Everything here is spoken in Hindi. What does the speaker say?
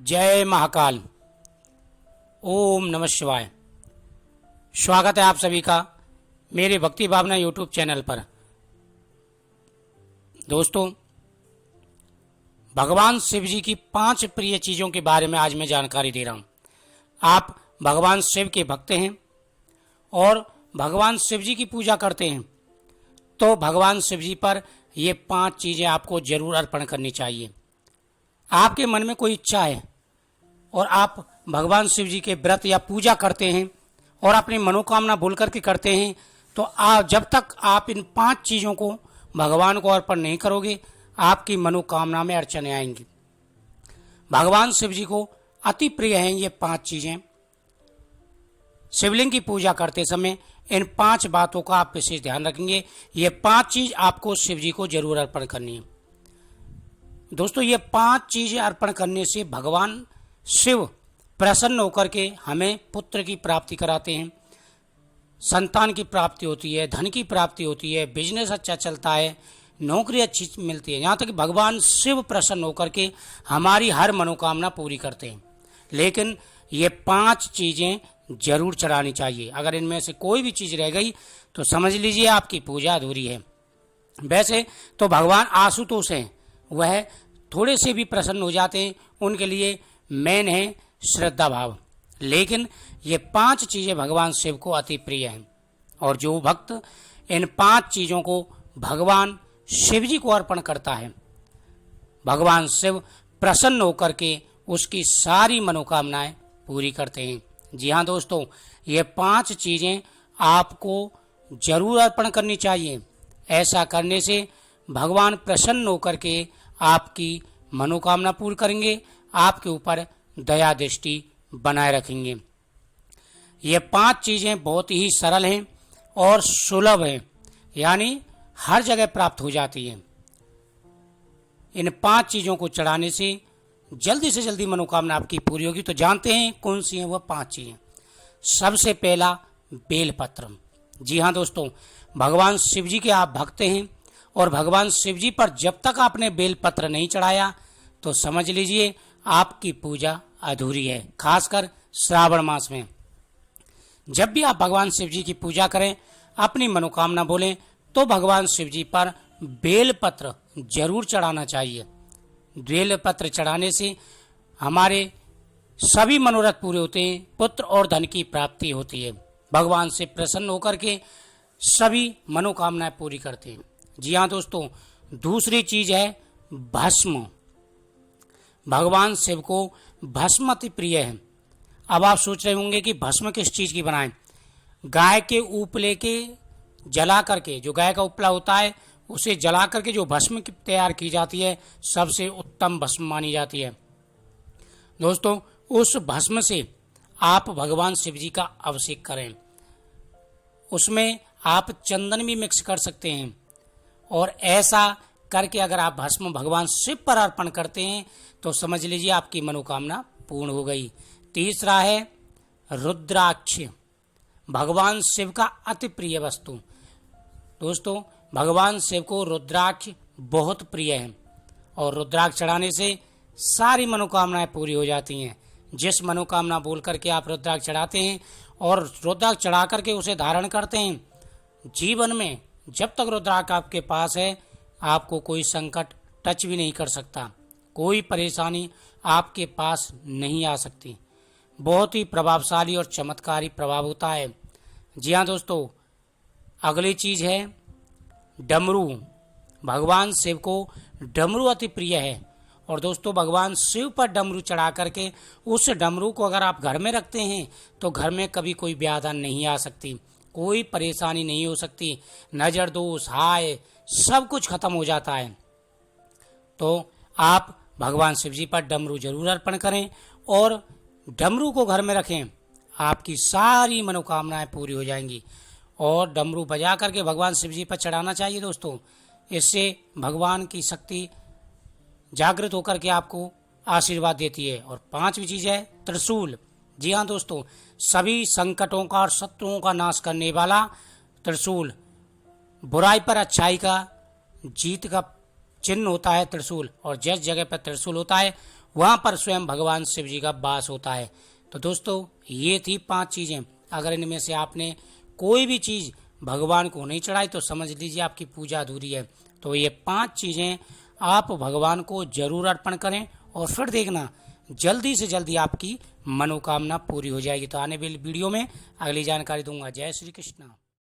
जय महाकाल। ओम नमः शिवाय। स्वागत है आप सभी का मेरे भक्ति भावना यूट्यूब चैनल पर। दोस्तों, भगवान शिव जी की 5 प्रिय चीज़ों के बारे में आज मैं जानकारी दे रहा हूँ। आप भगवान शिव के भक्त हैं और भगवान शिव जी की पूजा करते हैं, तो भगवान शिव जी पर ये 5 चीज़ें आपको जरूर अर्पण करनी चाहिए। आपके मन में कोई इच्छा है और आप भगवान शिव जी के व्रत या पूजा करते हैं और अपनी मनोकामना बोल करके करते हैं, तो आप जब तक आप इन 5 चीज़ों को भगवान को अर्पण नहीं करोगे, आपकी मनोकामना में अड़चने आएंगी। भगवान शिव जी को अति प्रिय हैं ये 5 चीज़ें। शिवलिंग की पूजा करते समय इन 5 बातों का आप विशेष ध्यान रखेंगे। ये 5 चीज़ आपको शिव जी को जरूर अर्पण करनी है। दोस्तों, ये 5 चीज़ें अर्पण करने से भगवान शिव प्रसन्न होकर के हमें पुत्र की प्राप्ति कराते हैं, संतान की प्राप्ति होती है, धन की प्राप्ति होती है, बिजनेस अच्छा चलता है, नौकरी अच्छी मिलती है। यहाँ तक कि भगवान शिव प्रसन्न होकर के हमारी हर मनोकामना पूरी करते हैं। लेकिन ये 5 चीज़ें जरूर चढ़ानी चाहिए। अगर इनमें से कोई भी चीज़ रह गई तो समझ लीजिए आपकी पूजा अधूरी है। वैसे तो भगवान आशुतोष हैं, वह थोड़े से भी प्रसन्न हो जाते हैं, उनके लिए मेन है श्रद्धा भाव। लेकिन ये 5 चीज़ें भगवान शिव को अति प्रिय हैं और जो भक्त इन 5 चीज़ों को भगवान शिव जी को अर्पण करता है, भगवान शिव प्रसन्न होकर के उसकी सारी मनोकामनाएं पूरी करते हैं। जी हाँ दोस्तों, ये 5 चीज़ें आपको जरूर अर्पण करनी चाहिए। ऐसा करने से भगवान प्रसन्न होकर के आपकी मनोकामना पूरी करेंगे, आपके ऊपर दया दृष्टि बनाए रखेंगे। ये 5 चीज़ें बहुत ही सरल हैं और सुलभ हैं, यानी हर जगह प्राप्त हो जाती हैं। इन 5 चीज़ों को चढ़ाने से जल्दी से जल्दी मनोकामना आपकी पूरी होगी। तो जानते हैं कौन सी हैं वह 5 चीज़ें। सबसे पहला, बेलपत्र। जी हाँ दोस्तों, भगवान शिव जी के आप भक्त हैं और भगवान शिव जी पर जब तक आपने बेलपत्र नहीं चढ़ाया तो समझ लीजिए आपकी पूजा अधूरी है। खासकर श्रावण मास में जब भी आप भगवान शिव जी की पूजा करें, अपनी मनोकामना बोलें, तो भगवान शिव जी पर बेलपत्र जरूर चढ़ाना चाहिए। बेलपत्र चढ़ाने से हमारे सभी मनोरथ पूरे होते हैं, पुत्र और धन की प्राप्ति होती है। भगवान से प्रसन्न होकर के सभी मनोकामनाएं पूरी करते हैं। जी हाँ दोस्तों, दूसरी चीज है भस्म। भगवान शिव को भस्म अति प्रिय है। अब आप सोच रहे होंगे कि भस्म किस चीज की बनाएं। गाय के उपले के जला करके, जो गाय का उपला होता है उसे जला करके जो भस्म तैयार की जाती है, सबसे उत्तम भस्म मानी जाती है। दोस्तों, उस भस्म से आप भगवान शिव जी का अभिषेक करें। उसमें आप चंदन भी मिक्स कर सकते हैं और ऐसा करके अगर आप भस्म भगवान शिव पर अर्पण करते हैं तो समझ लीजिए आपकी मनोकामना पूर्ण हो गई। तीसरा है रुद्राक्ष। भगवान शिव का अति प्रिय वस्तु। दोस्तों, भगवान शिव को रुद्राक्ष बहुत प्रिय है और रुद्राक्ष चढ़ाने से सारी मनोकामनाएं पूरी हो जाती हैं। जिस मनोकामना बोल करके आप रुद्राक्ष चढ़ाते हैं और रुद्राक्ष चढ़ा करके उसे धारण करते हैं, जीवन में जब तक रुद्राक्ष आपके पास है आपको कोई संकट टच भी नहीं कर सकता, कोई परेशानी आपके पास नहीं आ सकती। बहुत ही प्रभावशाली और चमत्कारी प्रभाव होता है। जी हाँ दोस्तों, अगली चीज है डमरू। भगवान शिव को डमरू अति प्रिय है और दोस्तों, भगवान शिव पर डमरू चढ़ा करके उस डमरू को अगर आप घर में रखते हैं तो घर में कभी कोई व्याधा नहीं आ सकती, कोई परेशानी नहीं हो सकती, नजर दोष, हाय, सब कुछ खत्म हो जाता है। तो आप भगवान शिव जी पर डमरू जरूर अर्पण करें और डमरू को घर में रखें, आपकी सारी मनोकामनाएं पूरी हो जाएंगी। और डमरू बजा करके भगवान शिव जी पर चढ़ाना चाहिए दोस्तों। इससे भगवान की शक्ति जागृत होकर के आपको आशीर्वाद देती है। और 5वीं चीज है त्रिशूल। जी हाँ दोस्तों, सभी संकटों का और शत्रुओं का नाश करने वाला त्रिशूल, बुराई पर अच्छाई का जीत का चिन्ह होता है त्रिशूल। और जिस जगह पर त्रिशूल होता है वहां पर स्वयं भगवान शिव जी का वास होता है। तो दोस्तों ये थी 5 चीजें। अगर इनमें से आपने कोई भी चीज भगवान को नहीं चढ़ाई तो समझ लीजिए आपकी पूजा अधूरी है। तो ये 5 चीजें आप भगवान को जरूर अर्पण करें और फिर देखना जल्दी से जल्दी आपकी मनोकामना पूरी हो जाएगी। तो आने वाली वीडियो में अगली जानकारी दूंगा। जय श्री कृष्ण।